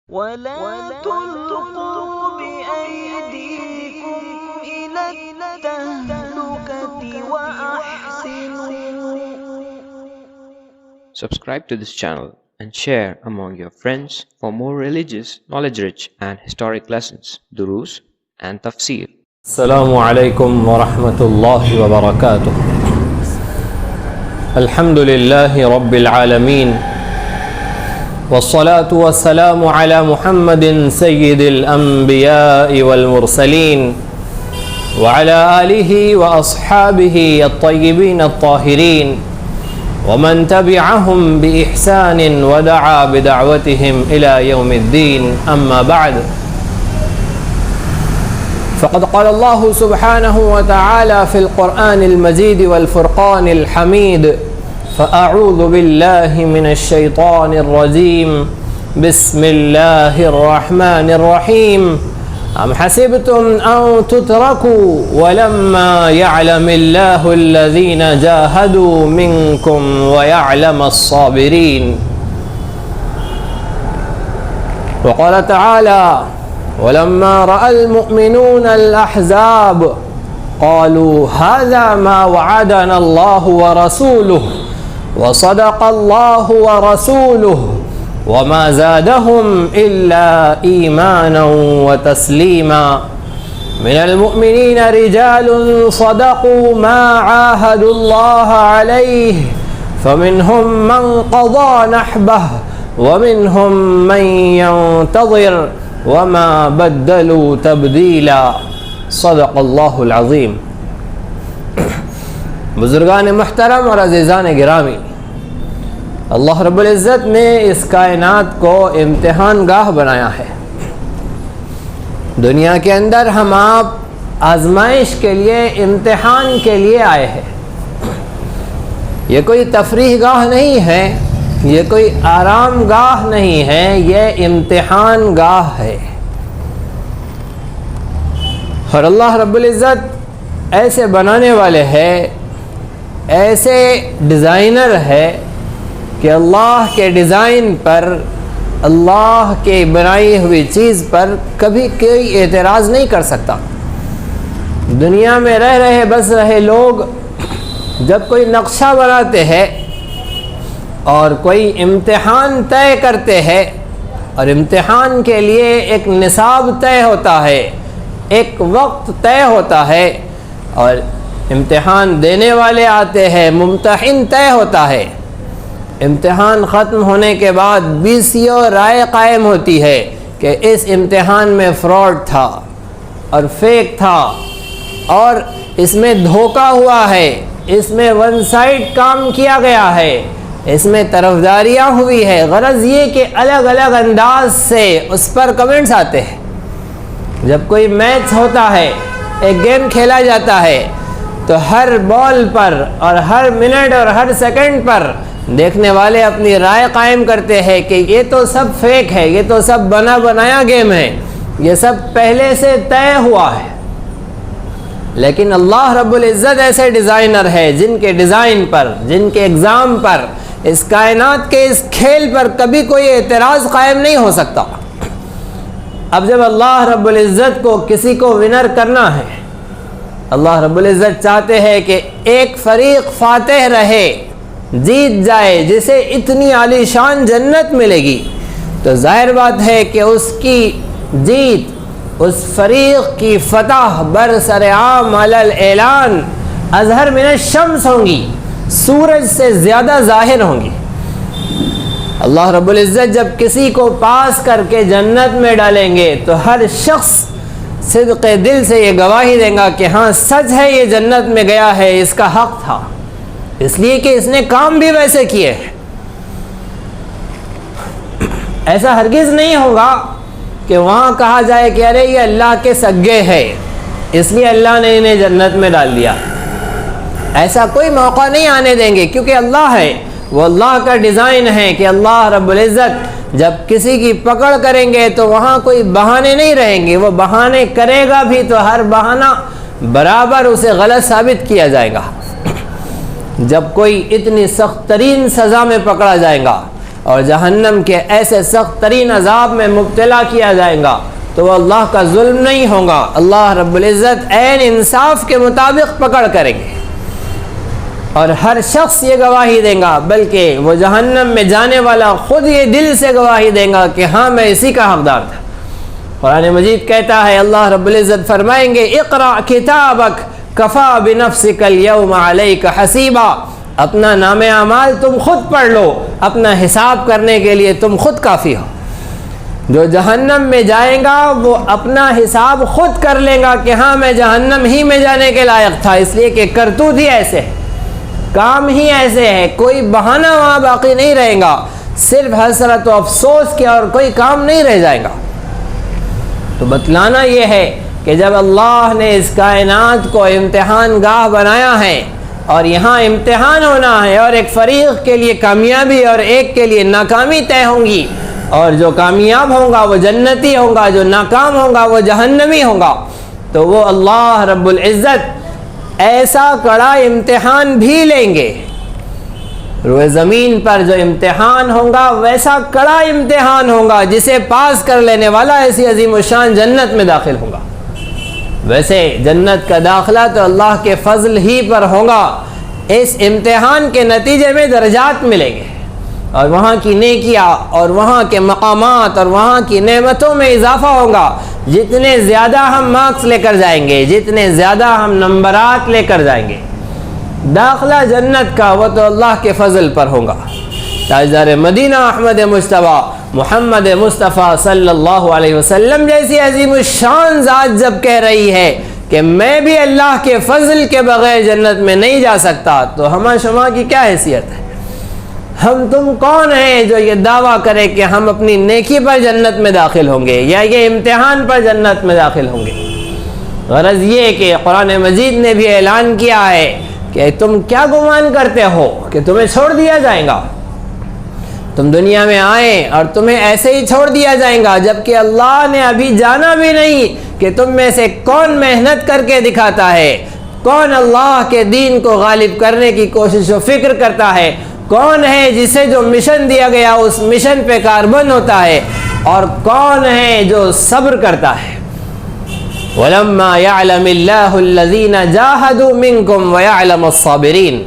ولا تلقوا بأيديكم إلى التهلكة وأحسنوا. Subscribe to this channel and share among your friends for more religious, knowledge-rich and historic lessons, durus and tafsir. السلام عليكم ورحمة الله وبركاته. الحمد لله رب العالمين، والصلاة والسلام على محمد سيد الأنبياء والمرسلين وعلى آله وأصحابه الطيبين الطاهرين ومن تبعهم بإحسان ودعا بدعوتهم إلى يوم الدين. أما بعد، فقد قال الله سبحانه وتعالى في القرآن المجيد والفرقان الحميد: فأعوذ بالله من الشيطان الرجيم، بسم الله الرحمن الرحيم. أم حسبتم أن تتركوا ولما يعلم الله الذين جاهدوا منكم ويعلم الصابرين. وقال تعالى: ولما رأى المؤمنون الأحزاب قالوا هذا ما وعدنا الله ورسوله وصدق الله ورسوله وما زادهم إلا إيمانا وتسليما. من المؤمنين رجال صدقوا ما عاهدوا الله عليه فمنهم من قضى نحبه ومنهم من ينتظر وما بدلوا تبدیلا. صدق اللہ العظیم. بزرگان محترم اور عزیزان گرامی، اللہ رب العزت نے اس کائنات کو امتحان گاہ بنایا ہے. دنیا کے اندر ہم آپ آزمائش کے لیے، امتحان کے لیے آئے ہیں. یہ کوئی تفریح گاہ نہیں ہے، یہ کوئی آرام گاہ نہیں ہے، یہ امتحان گاہ ہے. اور اللہ رب العزت ایسے بنانے والے ہیں، ایسے ڈیزائنر ہے کہ اللہ کے ڈیزائن پر، اللہ کے بنائی ہوئی چیز پر کبھی کوئی اعتراض نہیں کر سکتا. دنیا میں رہ رہے بس رہے لوگ جب کوئی نقشہ بناتے ہیں اور کوئی امتحان طے کرتے ہیں، اور امتحان کے لیے ایک نصاب طے ہوتا ہے، ایک وقت طے ہوتا ہے، اور امتحان دینے والے آتے ہیں، ممتحن طے ہوتا ہے. امتحان ختم ہونے کے بعد بیسیوں رائے قائم ہوتی ہے کہ اس امتحان میں فراڈ تھا اور فیک تھا، اور اس میں دھوکہ ہوا ہے، اس میں ون سائڈ کام کیا گیا ہے، اس میں طرفداریاں ہوئی ہے. غرض یہ کہ الگ الگ انداز سے اس پر کمنٹس آتے ہیں. جب کوئی میچ ہوتا ہے، ایک گیم کھیلا جاتا ہے، تو ہر بال پر اور ہر منٹ اور ہر سیکنڈ پر دیکھنے والے اپنی رائے قائم کرتے ہیں کہ یہ تو سب فیک ہے، یہ تو سب بنا بنایا گیم ہے، یہ سب پہلے سے طے ہوا ہے. لیکن اللہ رب العزت ایسے ڈیزائنر ہے جن کے ڈیزائن پر، جن کے ایگزام پر، اس کائنات کے اس کھیل پر کبھی کوئی اعتراض قائم نہیں ہو سکتا. اب جب اللہ رب العزت کو کسی کو ونر کرنا ہے، اللہ رب العزت چاہتے ہیں کہ ایک فریق فاتح رہے، جیت جائے، جسے اتنی عالی شان جنت ملے گی، تو ظاہر بات ہے کہ اس کی جیت، اس فریق کی فتح برسر عام علی الاعلان اظہر من الشمس ہوں گی، سورج سے زیادہ ظاہر ہوں گی. اللہ رب العزت جب کسی کو پاس کر کے جنت میں ڈالیں گے تو ہر شخص صدق دل سے یہ گواہی دے گا کہ ہاں سچ ہے، یہ جنت میں گیا ہے، اس کا حق تھا، اس لیے کہ اس نے کام بھی ویسے کیے. ایسا ہرگز نہیں ہوگا کہ وہاں کہا جائے کہ ارے یہ اللہ کے سگے ہے، اس لیے اللہ نے انہیں جنت میں ڈال دیا. ایسا کوئی موقع نہیں آنے دیں گے، کیونکہ اللہ ہے، وہ اللہ کا ڈیزائن ہے کہ اللہ رب العزت جب کسی کی پکڑ کریں گے تو وہاں کوئی بہانے نہیں رہیں گے. وہ بہانے کرے گا بھی تو ہر بہانہ برابر اسے غلط ثابت کیا جائے گا. جب کوئی اتنی سخت ترین سزا میں پکڑا جائے گا، اور جہنم کے ایسے سخت ترین عذاب میں مبتلا کیا جائے گا تو وہ اللہ کا ظلم نہیں ہوگا، اللہ رب العزت عین انصاف کے مطابق پکڑ کریں گے، اور ہر شخص یہ گواہی دے گا، بلکہ وہ جہنم میں جانے والا خود یہ دل سے گواہی دے گا کہ ہاں میں اسی کا حقدار تھا۔ قرآن مجید کہتا ہے، اللہ رب العزت فرمائیں گے اقرأ کتابک کفا بنفسک اليوم علیک حسیبا، اپنا نام اعمال تم خود پڑھ لو، اپنا حساب کرنے کے لیے تم خود کافی ہو۔ جو جہنم میں جائے گا وہ اپنا حساب خود کر لے گا کہ ہاں میں جہنم ہی میں جانے کے لائق تھا، اس لیے کہ کرتوت ہی ایسے ہے، کام ہی ایسے ہے، کوئی بہانہ وہاں باقی نہیں رہے گا، صرف حسرت و افسوس کے اور کوئی کام نہیں رہ جائے گا۔ تو بتلانا یہ ہے کہ جب اللہ نے اس کائنات کو امتحان گاہ بنایا ہے اور یہاں امتحان ہونا ہے، اور ایک فریق کے لیے کامیابی اور ایک کے لیے ناکامی طے ہوں گی، اور جو کامیاب ہوگا وہ جنتی ہوگا، جو ناکام ہوگا وہ جہنمی ہوگا، تو وہ اللہ رب العزت ایسا کڑا امتحان بھی لیں گے۔ روئے زمین پر جو امتحان ہوگا ویسا کڑا امتحان ہوگا، جسے پاس کر لینے والا ایسی عظیم الشان جنت میں داخل ہوگا۔ ویسے جنت کا داخلہ تو اللہ کے فضل ہی پر ہوگا، اس امتحان کے نتیجے میں درجات ملیں گے، اور وہاں کی نیکیاں اور وہاں کے مقامات اور وہاں کی نعمتوں میں اضافہ ہوگا۔ جتنے زیادہ ہم مارکس لے کر جائیں گے، جتنے زیادہ ہم نمبرات لے کر جائیں گے، داخلہ جنت کا وہ تو اللہ کے فضل پر ہوگا۔ تاجدار مدینہ احمد مجتبیٰ محمد مصطفیٰ صلی اللہ علیہ وسلم جیسی عظیم الشان ذات جب کہہ رہی ہے کہ میں بھی اللہ کے فضل کے بغیر جنت میں نہیں جا سکتا، تو ہمہ شما کی کیا حیثیت ہے؟ ہم تم کون ہیں جو یہ دعویٰ کرے کہ ہم اپنی نیکی پر جنت میں داخل ہوں گے یا یہ امتحان پر جنت میں داخل ہوں گے؟ غرض یہ کہ قرآن مجید نے بھی اعلان کیا ہے کہ تم کیا گمان کرتے ہو کہ تمہیں چھوڑ دیا جائے گا؟ تم دنیا میں آئے اور تمہیں ایسے ہی چھوڑ دیا جائے گا، جبکہ اللہ نے ابھی جانا بھی نہیں کہ تم میں سے کون محنت کر کے دکھاتا ہے، کون اللہ کے دین کو غالب کرنے کی کوشش و فکر کرتا ہے، کون ہے جسے جو مشن دیا گیا اس مشن پہ کاربند ہوتا ہے، اور کون ہے جو صبر کرتا ہے۔ وَلَمَّا يَعْلَمِ اللَّهُ الَّذِينَ جَاهَدُوا مِنْكُمْ وَيَعْلَمَ الصَّابِرِينَ۔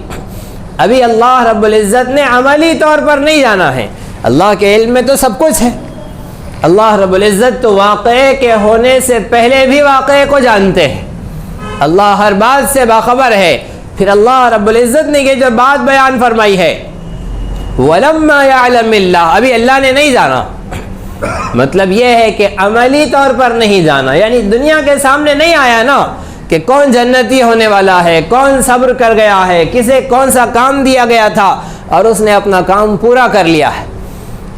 ابھی اللہ رب العزت نے عملی طور پر نہیں جانا ہے، اللہ کے علم میں تو سب کچھ ہے، اللہ رب العزت تو واقعے کے ہونے سے پہلے بھی واقعے کو جانتے ہیں، اللہ ہر بات سے باخبر ہے۔ پھر اللہ رب العزت نے یہ جو بات بیان فرمائی ہے وَلَمَّا يَعْلَمِ اللَّهُ، ابھی اللہ نے نہیں جانا، مطلب یہ ہے کہ عملی طور پر نہیں جانا، یعنی دنیا کے سامنے نہیں آیا نا کہ کون جنتی ہونے والا ہے، کون صبر کر گیا ہے، کسے کون سا کام دیا گیا تھا اور اس نے اپنا کام پورا کر لیا ہے۔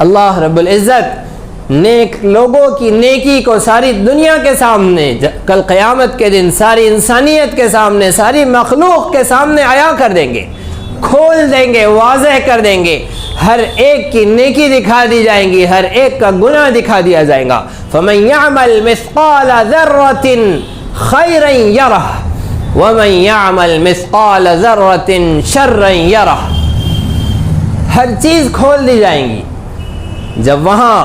اللہ رب العزت نیک لوگوں کی نیکی کو ساری دنیا کے سامنے کل قیامت کے دن ساری انسانیت کے سامنے، ساری مخلوق کے سامنے عیاں کر دیں گے، کھول دیں گے، واضح کر دیں گے، ہر ایک کی نیکی دکھا دی جائیں گی، ہر ایک کا گناہ دکھا دیا جائے گا۔ فَمَن يَعْمَلْ مِثْقَالَ ذَرَّةٍ خَيْرًا يَرَهُ وَمَن يَعْمَلْ مِثْقَالَ ذَرَّةٍ شَرًّا يَرَهُ، ہر چیز کھول دی جائیں گی۔ جب وہاں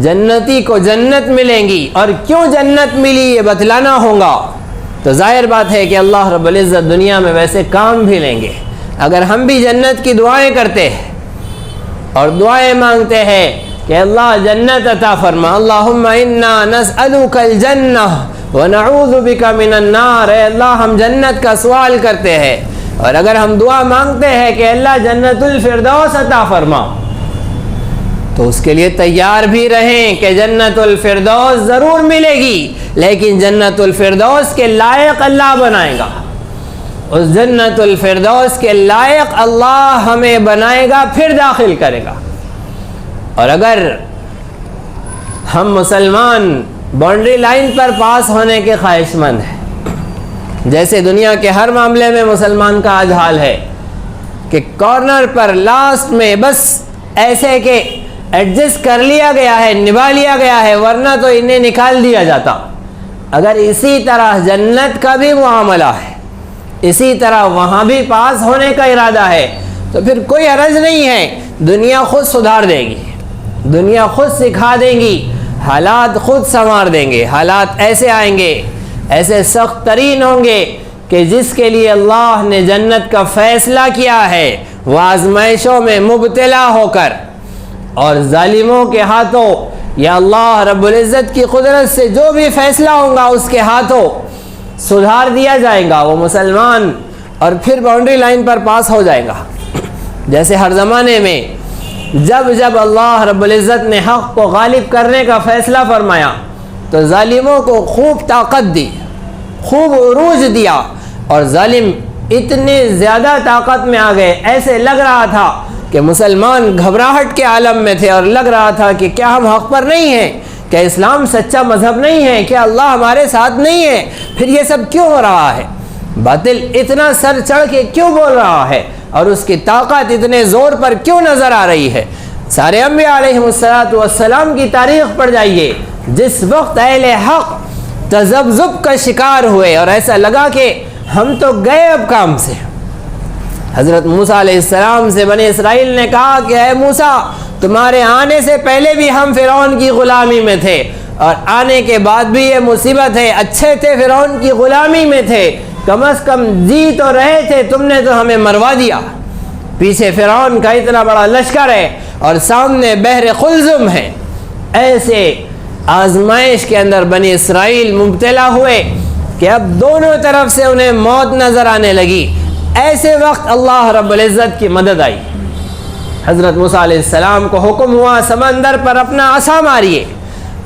جنتی کو جنت ملیں گی، اور کیوں جنت ملی یہ بتلانا ہوگا، تو ظاہر بات ہے کہ اللہ رب العزت دنیا میں ویسے کام بھی لیں گے۔ اگر ہم بھی جنت کی دعائیں کرتے ہیں اور دعائیں مانگتے ہیں کہ اللہ جنت عطا فرما، اللہم انا نسألک الجنہ ونعوذ بک من النار، اے اللہ ہم جنت کا سوال کرتے ہیں، اور اگر ہم دعا مانگتے ہیں کہ اللہ جنت الفردوس عطا فرما، تو اس کے لیے تیار بھی رہیں کہ جنت الفردوس ضرور ملے گی، لیکن جنت الفردوس کے لائق اللہ بنائے گا، اس جنت الفردوس کے لائق اللہ ہمیں بنائے گا، پھر داخل کرے گا۔ اور اگر ہم مسلمان باؤنڈری لائن پر پاس ہونے کے خواہش مند ہیں، جیسے دنیا کے ہر معاملے میں مسلمان کا آج حال ہے کہ کارنر پر لاسٹ میں بس ایسے کہ ایڈجسٹ کر لیا گیا ہے، نبھا لیا گیا ہے، ورنہ تو انہیں نکال دیا جاتا۔ اگر اسی طرح جنت کا بھی معاملہ ہے، اسی طرح وہاں بھی پاس ہونے کا ارادہ ہے، تو پھر کوئی حرج نہیں ہے، دنیا خود سدھار دے گی، دنیا خود سکھا دے گی، حالات خود سنوار دیں گے۔ حالات ایسے آئیں گے، ایسے سخت ترین ہوں گے کہ جس کے لیے اللہ نے جنت کا فیصلہ کیا ہے وہ آزمائشوں میں مبتلا ہو کر اور ظالموں کے ہاتھوں یا اللہ رب العزت کی قدرت سے جو بھی فیصلہ ہوگا اس کے ہاتھوں سدھار دیا جائے گا وہ مسلمان، اور پھر باؤنڈری لائن پر پاس ہو جائے گا۔ جیسے ہر زمانے میں جب جب اللہ رب العزت نے حق کو غالب کرنے کا فیصلہ فرمایا تو ظالموں کو خوب طاقت دی، خوب عروج دیا، اور ظالم اتنے زیادہ طاقت میں آ گئے، ایسے لگ رہا تھا کہ مسلمان گھبراہٹ کے عالم میں تھے، اور لگ رہا تھا کہ کیا ہم حق پر نہیں ہیں، کیا اسلام سچا مذہب نہیں ہے، کیا اللہ ہمارے ساتھ نہیں ہے، پھر یہ سب کیوں ہو رہا ہے، باطل اتنا سر چڑھ کے کیوں بول رہا ہے، اور اس کی طاقت اتنے زور پر کیوں نظر آ رہی ہے۔ سارے انبیاء علیہم السلام کی تاریخ پڑھ جائیے، جس وقت اہل حق تذبذب کا شکار ہوئے اور ایسا لگا کہ ہم تو گئے اب کام سے۔ حضرت موسیٰ علیہ السلام سے بنی اسرائیل نے کہا کہ اے موسیٰ، تمہارے آنے سے پہلے بھی ہم فرعون کی غلامی میں تھے، اور آنے کے بعد بھی یہ مصیبت ہے، اچھے تھے فرعون کی غلامی میں تھے، کم از کم جی تو رہے تھے، تم نے تو ہمیں مروا دیا۔ پیچھے فرعون کا اتنا بڑا لشکر ہے اور سامنے بحر قلزم ہے۔ ایسے آزمائش کے اندر بنی اسرائیل مبتلا ہوئے کہ اب دونوں طرف سے انہیں موت نظر آنے لگی۔ ایسے وقت اللہ رب العزت کی مدد آئی۔ حضرت موسیٰ علیہ السلام کو حکم ہوا سمندر پر اپنا عصا ماریے۔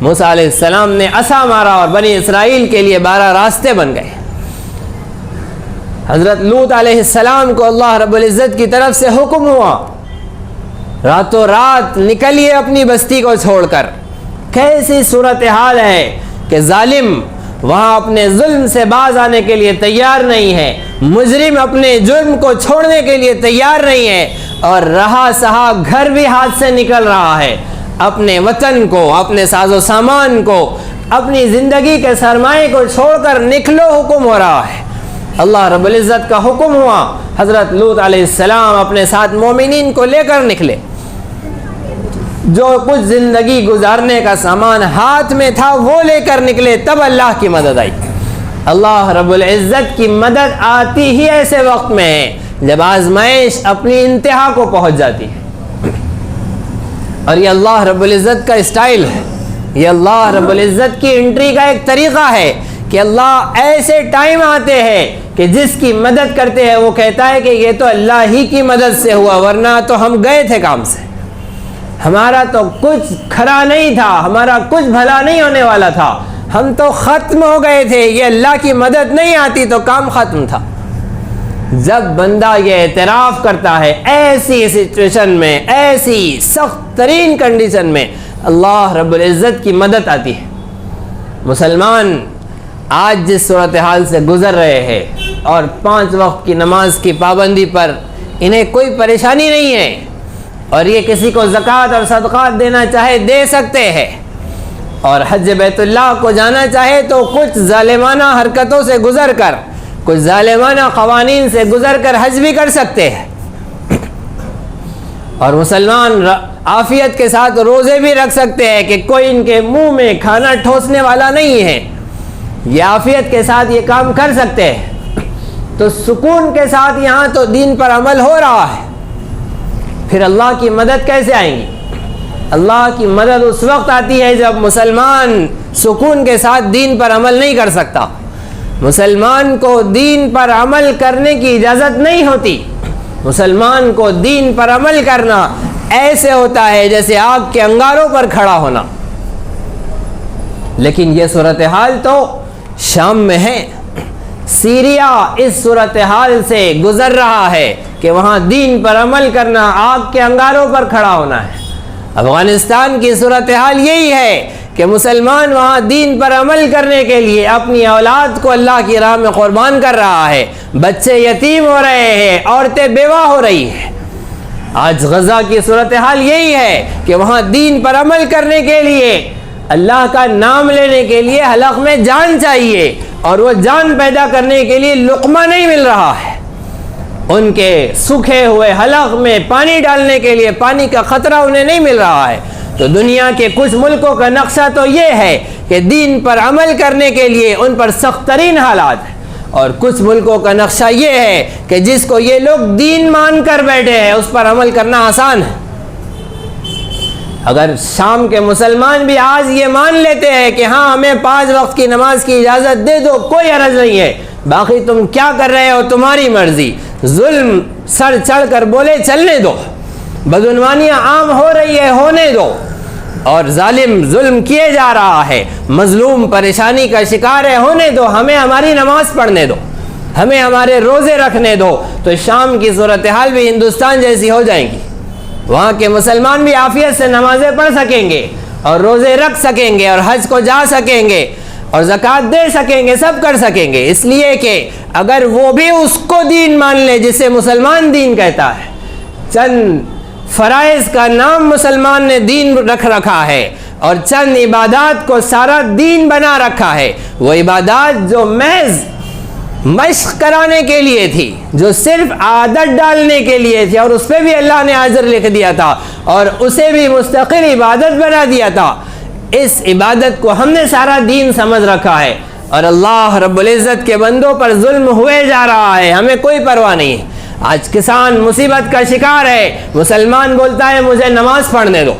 موسیٰ علیہ السلام نے عصا مارا اور بنی اسرائیل کے لیے 12 راستے بن گئے۔ حضرت لوط علیہ السلام کو اللہ رب العزت کی طرف سے حکم ہوا راتوں رات نکلیے اپنی بستی کو چھوڑ کر۔ کیسی صورتحال ہے کہ ظالم وہاں اپنے ظلم سے باز آنے کے لیے تیار نہیں ہے، مجرم اپنے جرم کو چھوڑنے کے لیے تیار نہیں ہے، اور رہا سہا گھر بھی ہاتھ سے نکل رہا ہے، اپنے وطن کو، اپنے ساز و سامان کو، اپنی زندگی کے سرمایے کو چھوڑ کر نکلو حکم ہو رہا ہے۔ اللہ رب العزت کا حکم ہوا، حضرت لوط علیہ السلام اپنے ساتھ مومنین کو لے کر نکلے۔ جو کچھ زندگی گزارنے کا سامان ہاتھ میں تھا وہ لے کر نکلے، تب اللہ کی مدد آئی۔ اللہ رب العزت کی مدد آتی ہی ایسے وقت میں ہے جب آزمائش اپنی انتہا کو پہنچ جاتی ہے، اور یہ اللہ رب العزت کا اسٹائل ہے، یہ اللہ رب العزت کی انٹری کا ایک طریقہ ہے کہ اللہ ایسے ٹائم آتے ہیں کہ جس کی مدد کرتے ہیں وہ کہتا ہے کہ یہ تو اللہ ہی کی مدد سے ہوا، ورنہ تو ہم گئے تھے کام سے، ہمارا تو کچھ کھرا نہیں تھا، ہمارا کچھ بھلا نہیں ہونے والا تھا، ہم تو ختم ہو گئے تھے، یہ اللہ کی مدد نہیں آتی تو کام ختم تھا۔ جب بندہ یہ اعتراف کرتا ہے ایسی سچویشن میں، ایسی سخت ترین کنڈیشن میں، اللہ رب العزت کی مدد آتی ہے۔ مسلمان آج جس صورتحال سے گزر رہے ہیں اور 5 وقت کی نماز کی پابندی پر انہیں کوئی پریشانی نہیں ہے، اور یہ کسی کو زکوٰۃ اور صدقات دینا چاہے دے سکتے ہیں، اور حج بیت اللہ کو جانا چاہے تو کچھ ظالمانہ حرکتوں سے گزر کر، کچھ ظالمانہ قوانین سے گزر کر حج بھی کر سکتے ہیں، اور مسلمان عافیت کے ساتھ روزے بھی رکھ سکتے ہیں کہ کوئی ان کے منہ میں کھانا ٹھوسنے والا نہیں ہے، یہ عافیت کے ساتھ یہ کام کر سکتے ہیں، تو سکون کے ساتھ یہاں تو دین پر عمل ہو رہا ہے۔ پھر اللہ کی مدد کیسے آئیں گی؟ اللہ کی مدد اس وقت آتی ہے جب مسلمان سکون کے ساتھ دین پر عمل نہیں کر سکتا، مسلمان کو دین پر عمل کرنے کی اجازت نہیں ہوتی۔ مسلمان کو دین پر عمل کرنا ایسے ہوتا ہے جیسے آگ کے انگاروں پر کھڑا ہونا۔ لیکن یہ صورتحال تو شام میں ہے، سیریا اس صورتحال سے گزر رہا ہے کہ وہاں دین پر عمل کرنا آگ کے انگاروں پر کھڑا ہونا ہے۔ افغانستان کی صورتحال یہی ہے کہ مسلمان وہاں دین پر عمل کرنے کے لیے اپنی اولاد کو اللہ کی راہ میں قربان کر رہا ہے، بچے یتیم ہو رہے ہیں، عورتیں بیوہ ہو رہی ہیں۔ آج غزہ کی صورتحال یہی ہے کہ وہاں دین پر عمل کرنے کے لیے، اللہ کا نام لینے کے لیے حلق میں جان چاہیے، اور وہ جان پیدا کرنے کے لیے لقمہ نہیں مل رہا ہے۔ ان کے سوکھے ہوئے حلق میں پانی ڈالنے کے لیے پانی کا خطرہ انہیں نہیں مل رہا ہے۔ تو دنیا کے کچھ ملکوں کا نقشہ تو یہ ہے کہ دین پر عمل کرنے کے لیے ان پر سخت ترین حالات ہیں، اور کچھ ملکوں کا نقشہ یہ ہے کہ جس کو یہ لوگ دین مان کر بیٹھے ہیں اس پر عمل کرنا آسان ہے۔ اگر شام کے مسلمان بھی آج یہ مان لیتے ہیں کہ ہاں ہمیں 5 وقت کی نماز کی اجازت دے دو، کوئی عرض نہیں ہے، باقی تم کیا کر رہے ہو تمہاری مرضی، ظلم سر چڑھ کر بولے چلنے دو، بدعنوانیاں عام ہو رہی ہے ہونے دو، اور ظالم ظلم کیے جا رہا ہے، مظلوم پریشانی کا شکار ہے ہونے دو، ہمیں ہماری نماز پڑھنے دو، ہمیں ہمارے روزے رکھنے دو، تو شام کی صورتحال بھی ہندوستان جیسی ہو جائیں گی۔ وہاں کے مسلمان بھی عافیت سے نمازیں پڑھ سکیں گے اور روزے رکھ سکیں گے اور حج کو جا سکیں گے اور زکوٰۃ دے سکیں گے، سب کر سکیں گے، اس لیے کہ اگر وہ بھی اس کو دین مان لے جسے مسلمان دین کہتا ہے، چند فرائض کا نام مسلمان نے دین رکھ رکھا ہے اور چند عبادات کو سارا دین بنا رکھا ہے، وہ عبادات جو محض مشق کرانے کے لیے تھی، جو صرف عادت ڈالنے کے لیے تھی، اور اس پہ بھی اللہ نے اجر لکھ دیا تھا اور اسے بھی مستقل عبادت بنا دیا تھا، اس عبادت کو ہم نے سارا دین سمجھ رکھا ہے، اور اللہ رب العزت کے بندوں پر ظلم ہوئے جا رہا ہے، ہمیں کوئی پرواہ نہیں ہے۔ آج کسان مصیبت کا شکار ہے، مسلمان بولتا ہے مجھے نماز پڑھنے دو،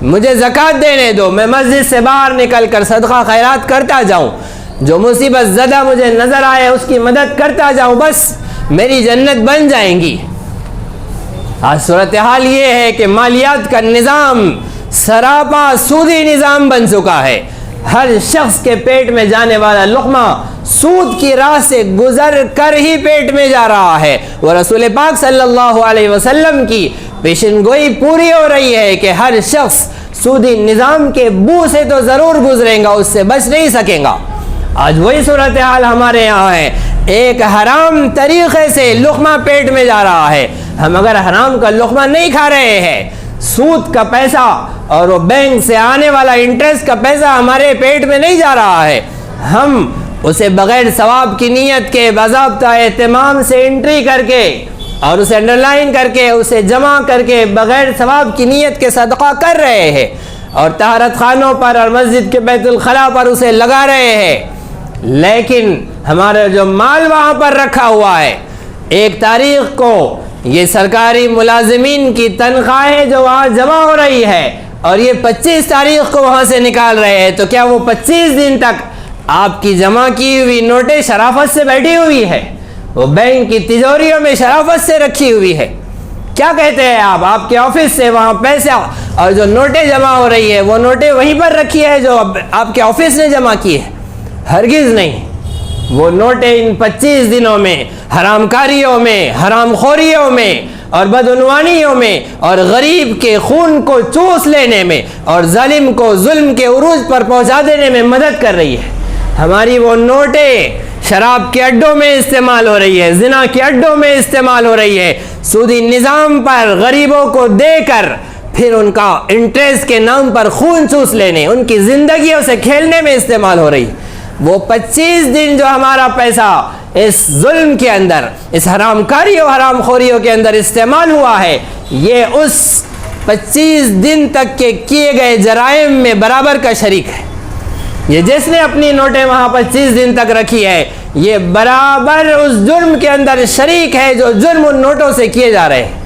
مجھے زکوٰۃ دینے دو، میں مسجد سے باہر نکل کر صدقہ خیرات کرتا جاؤں، جو مصیبت زدہ مجھے نظر آئے اس کی مدد کرتا جاؤں، بس میری جنت بن جائیں گی۔ آج صورتحال یہ ہے کہ مالیات کا نظام سراپا سودی نظام بن چکا ہے، ہر شخص کے پیٹ میں جانے والا لقمہ سود کی راہ سے گزر کر ہی پیٹ میں جا رہا ہے، اور رسول پاک صلی اللہ علیہ وسلم کی پیشن گوئی پوری ہو رہی ہے کہ ہر شخص سودی نظام کے بو سے تو ضرور گزرے گا، اس سے بچ نہیں سکے گا۔ آج وہی صورتحال ہمارے یہاں ہے، ایک حرام طریقے سے لقمہ پیٹ میں جا رہا ہے۔ ہم اگر حرام کا لقمہ نہیں کھا رہے ہیں، سود کا پیسہ اور وہ بینک سے آنے والا انٹرسٹ کا پیسہ ہمارے پیٹ میں نہیں جا رہا ہے، ہم اسے بغیر ثواب کی نیت کے باضابطہ اہتمام سے انٹری کر کے اور اسے انڈر لائن کر کے اسے جمع کر کے بغیر ثواب کی نیت کے صدقہ کر رہے ہیں، اور طہارت خانوں پر اور مسجد کے بیت الخلاء پر اسے لگا رہے ہیں، لیکن ہمارا جو مال وہاں پر رکھا ہوا ہے، 1 تاریخ کو یہ سرکاری ملازمین کی تنخواہیں جو وہاں جمع ہو رہی ہے اور یہ 25 تاریخ کو وہاں سے نکال رہے ہیں، تو کیا وہ 25 دن تک آپ کی جمع کی ہوئی نوٹیں شرافت سے بیٹھی ہوئی ہے؟ وہ بینک کی تجوریوں میں شرافت سے رکھی ہوئی ہے؟ کیا کہتے ہیں آپ کے آفس سے وہاں پیسہ اور جو نوٹیں جمع ہو رہی ہے وہ نوٹیں وہیں پر رکھی ہے جو آپ کے آفس نے جمع کی ہے؟ ہرگز نہیں، وہ نوٹیں ان 25 دنوں میں حرام کاریوں میں، حرام خوریوں میں اور بدعنوانیوں میں اور غریب کے خون کو چوس لینے میں اور ظالم کو ظلم کے عروج پر پہنچا دینے میں مدد کر رہی ہے۔ ہماری وہ نوٹیں شراب کے اڈوں میں استعمال ہو رہی ہے، زنا کے اڈوں میں استعمال ہو رہی ہے، سودی نظام پر غریبوں کو دے کر پھر ان کا انٹرسٹ کے نام پر خون چوس لینے، ان کی زندگیوں سے کھیلنے میں استعمال ہو رہی ہے۔ وہ 25 دن جو ہمارا پیسہ اس ظلم کے اندر، اس حرام کاری اور حرام خوریوں کے اندر استعمال ہوا ہے، یہ اس 25 دن تک کے کیے گئے جرائم میں برابر کا شریک ہے۔ یہ جس نے اپنی نوٹیں وہاں 25 دن تک رکھی ہے، یہ برابر اس جرم کے اندر شریک ہے جو جرم ان نوٹوں سے کیے جا رہے ہیں،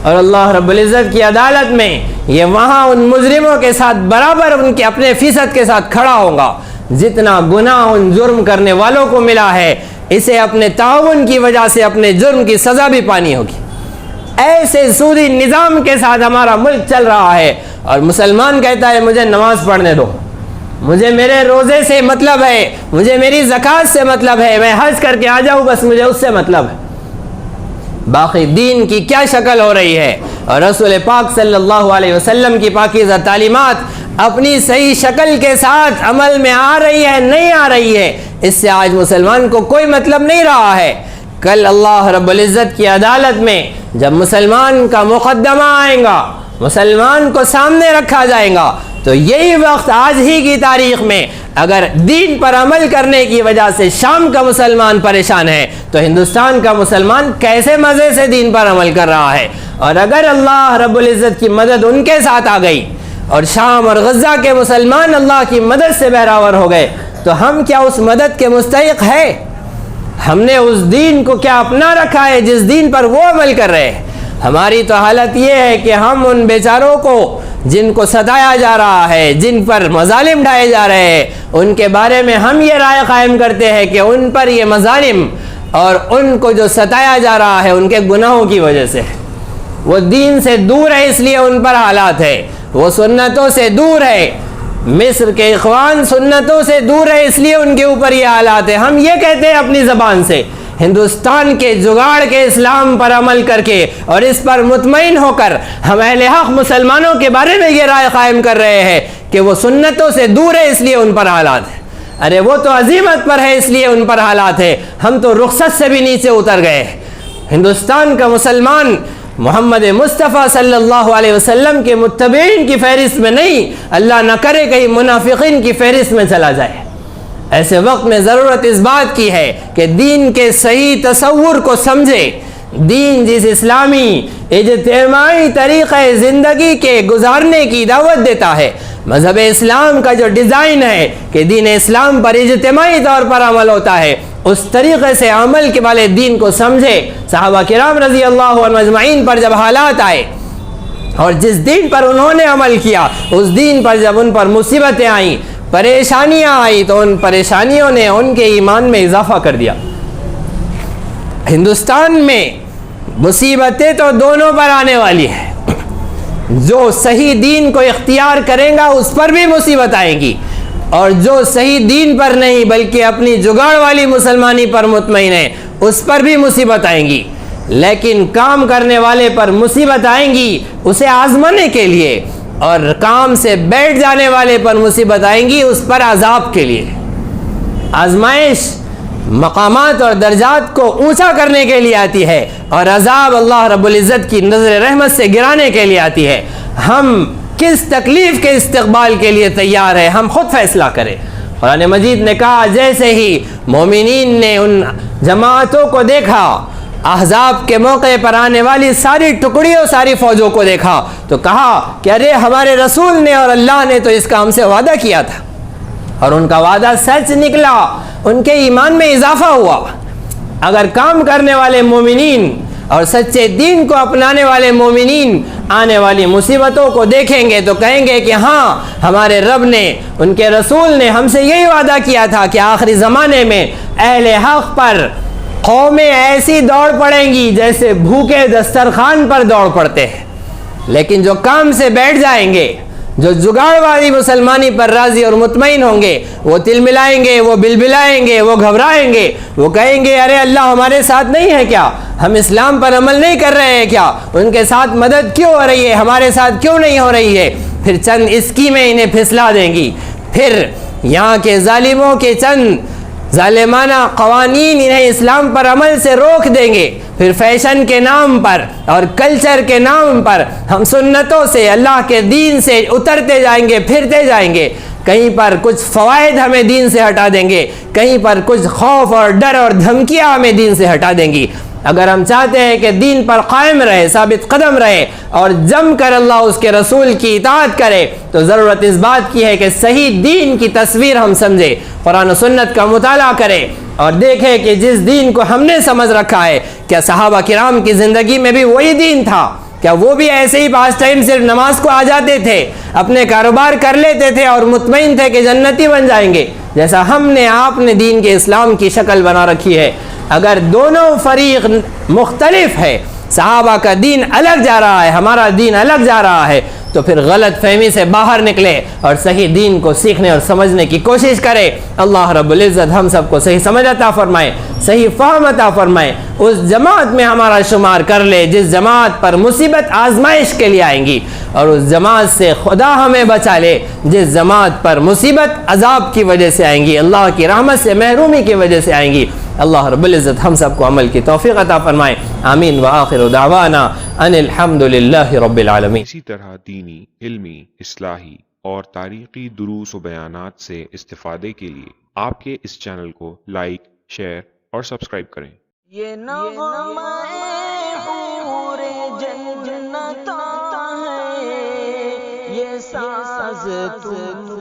اور اللہ رب العزت کی عدالت میں یہ وہاں ان مجرموں کے ساتھ برابر ان کے اپنے فیصد کے ساتھ کھڑا ہوگا۔ جتنا گناہ ان جرم کرنے والوں کو ملا ہے، اسے اپنے تعاون کی وجہ سے اپنے جرم کی سزا بھی پانی ہوگی۔ ایسے سودی نظام کے ساتھ ہمارا ملک چل رہا ہے، اور مسلمان کہتا ہے مجھے نماز پڑھنے دو، مجھے میرے روزے سے مطلب ہے، مجھے میری زکوٰۃ سے مطلب ہے، میں حج کر کے آ جاؤں بس مجھے اس سے مطلب ہے۔ باقی دین کی کیا شکل ہو رہی ہے، اور رسول پاک صلی اللہ علیہ وسلم کی پاکیزہ تعلیمات اپنی صحیح شکل کے ساتھ عمل میں آ رہی ہے نہیں آ رہی ہے، اس سے آج مسلمان کو کوئی مطلب نہیں رہا ہے۔ کل اللہ رب العزت کی عدالت میں جب مسلمان کا مقدمہ آئے گا، مسلمان کو سامنے رکھا جائے گا، تو یہی وقت آج ہی کی تاریخ میں اگر دین پر عمل کرنے کی وجہ سے شام کا مسلمان پریشان ہے تو ہندوستان کا مسلمان کیسے مزے سے دین پر عمل کر رہا ہے؟ اور اگر اللہ رب العزت کی مدد ان کے ساتھ آ گئی اور شام اور غزہ کے مسلمان اللہ کی مدد سے بہراور ہو گئے تو ہم کیا اس مدد کے مستحق ہے؟ ہم نے اس دین کو کیا اپنا رکھا ہے جس دین پر وہ عمل کر رہے ہیں؟ ہماری تو حالت یہ ہے کہ ہم ان بیچاروں کو جن کو ستایا جا رہا ہے، جن پر مظالم ڈھائے جا رہے ہیں، ان کے بارے میں ہم یہ رائے قائم کرتے ہیں کہ ان پر یہ مظالم اور ان کو جو ستایا جا رہا ہے ان کے گناہوں کی وجہ سے، وہ دین سے دور ہے اس لیے ان پر حالات ہے، وہ سنتوں سے دور ہے، مصر کے اخوان سنتوں سے دور ہے اس لیے ان کے اوپر یہ حالات ہے۔ ہم یہ کہتے ہیں اپنی زبان سے، ہندوستان کے جگاڑ کے اسلام پر عمل کر کے اور اس پر مطمئن ہو کر ہم اہل حق مسلمانوں کے بارے میں یہ رائے قائم کر رہے ہیں کہ وہ سنتوں سے دور ہے اس لیے ان پر حالات ہیں۔ ارے وہ تو عزیمت پر ہے اس لیے ان پر حالات ہے، ہم تو رخصت سے بھی نیچے اتر گئے۔ ہندوستان کا مسلمان محمد مصطفیٰ صلی اللہ علیہ وسلم کے متبعین کی فہرست میں نہیں، اللہ نہ کرے کہیں منافقین کی فہرست میں چلا جائے۔ ایسے وقت میں ضرورت اس بات کی ہے کہ دین کے صحیح تصور کو سمجھے۔ دین جس اسلامی اجتماعی طریقہ زندگی کے گزارنے کی دعوت دیتا ہے، مذہب اسلام کا جو ڈیزائن ہے کہ دین اسلام پر اجتماعی طور پر عمل ہوتا ہے، اس طریقے سے عمل کے والے دین کو سمجھے۔ صحابہ کرام رضی اللہ عنہ اجمعین پر جب حالات آئے اور جس دین پر انہوں نے عمل کیا، اس دین پر جب ان پر مصیبتیں آئیں، پریشانیاں آئی، تو ان پریشانیوں نے ان کے ایمان میں اضافہ کر دیا۔ ہندوستان میں مصیبتیں تو دونوں پر آنے والی ہیں، جو صحیح دین کو اختیار کرے گا اس پر بھی مصیبت آئے گی، اور جو صحیح دین پر نہیں بلکہ اپنی جگاڑ والی مسلمانی پر مطمئن ہے اس پر بھی مصیبت آئیں گی۔ لیکن کام کرنے والے پر مصیبت آئیں گی اسے آزمانے کے لیے، اور کام سے بیٹھ جانے والے پر مصیبت آئیں گی اس پر عذاب کے لیے۔ آزمائش مقامات اور درجات کو اونچا کرنے کے لیے آتی ہے، اور عذاب اللہ رب العزت کی نظر رحمت سے گرانے کے لیے آتی ہے۔ ہم کس تکلیف کے استقبال کے لیے تیار ہے، ہم خود فیصلہ کریں۔ قرآن مجید نے کہا جیسے ہی مومنین نے ان جماعتوں کو دیکھا، احزاب کے موقع پر آنے والی ساری ٹکڑیوں، ساری فوجوں کو دیکھا، تو کہا کہ ارے ہمارے رسول نے اور اللہ نے تو اس کام سے وعدہ کیا تھا، اور ان کا وعدہ سچ نکلا، ان کے ایمان میں اضافہ ہوا۔ اگر کام کرنے والے مومنین اور سچے دین کو اپنانے والے مومنین آنے والی مصیبتوں کو دیکھیں گے تو کہیں گے کہ ہاں، ہمارے رب نے، ان کے رسول نے ہم سے یہی وعدہ کیا تھا کہ آخری زمانے میں اہل حق پر قومیں ایسی دوڑ پڑیں گی جیسے بھوکے دسترخوان پر دوڑ پڑتے ہیں۔ لیکن جو کام سے بیٹھ جائیں گے، جو جگاڑ والی مسلمانی پر راضی اور مطمئن ہوں گے، وہ تل ملائیں گے، وہ بلبلائیں گے، وہ گھبرائیں گے، وہ کہیں گے ارے اللہ ہمارے ساتھ نہیں ہے کیا؟ ہم اسلام پر عمل نہیں کر رہے ہیں کیا؟ ان کے ساتھ مدد کیوں ہو رہی ہے، ہمارے ساتھ کیوں نہیں ہو رہی ہے؟ پھر چند اسکیمیں انہیں پھسلا دیں گی، پھر یہاں کے ظالموں کے چند ظالمانہ قوانین انہیں اسلام پر عمل سے روک دیں گے، پھر فیشن کے نام پر اور کلچر کے نام پر ہم سنتوں سے، اللہ کے دین سے اترتے جائیں گے، پھرتے جائیں گے۔ کہیں پر کچھ فوائد ہمیں دین سے ہٹا دیں گے، کہیں پر کچھ خوف اور ڈر اور دھمکیاں ہمیں دین سے ہٹا دیں گی۔ اگر ہم چاہتے ہیں کہ دین پر قائم رہے، ثابت قدم رہے اور جم کر اللہ اس کے رسول کی اطاعت کرے، تو ضرورت اس بات کی ہے کہ صحیح دین کی تصویر ہم سمجھے، قرآن و سنت کا مطالعہ کرے اور دیکھے کہ جس دین کو ہم نے سمجھ رکھا ہے، کیا صحابہ کرام کی زندگی میں بھی وہی دین تھا؟ کیا وہ بھی ایسے ہی 5 ٹائم صرف نماز کو آ جاتے تھے، اپنے کاروبار کر لیتے تھے اور مطمئن تھے کہ جنتی بن جائیں گے، جیسا ہم نے آپ نے دین کے اسلام کی شکل بنا رکھی ہے؟ اگر دونوں فریق مختلف ہے، صحابہ کا دین الگ جا رہا ہے، ہمارا دین الگ جا رہا ہے، تو پھر غلط فہمی سے باہر نکلے اور صحیح دین کو سیکھنے اور سمجھنے کی کوشش کرے۔ اللہ رب العزت ہم سب کو صحیح سمجھ عطا فرمائے، صحیح فہم عطا فرمائے، اس جماعت میں ہمارا شمار کر لے جس جماعت پر مصیبت آزمائش کے لیے آئیں گی، اور اس جماعت سے خدا ہمیں بچا لے جس جماعت پر مصیبت عذاب کی وجہ سے آئیں گی، اللہ کی رحمت سے محرومی کی وجہ سے آئیں گی۔ اللہ رب العزت ہم سب کو عمل کی توفیق عطا فرمائے، آمین وآخر دعوانا ان الحمد للہ رب العالمین۔ اسی طرح دینی، علمی، اصلاحی اور تاریخی دروس و بیانات سے استفادے کے لیے آپ کے اس چینل کو لائک، شیئر اور سبسکرائب کریں۔ یہ نغمہ حور جنت ہے، یہ ساز تم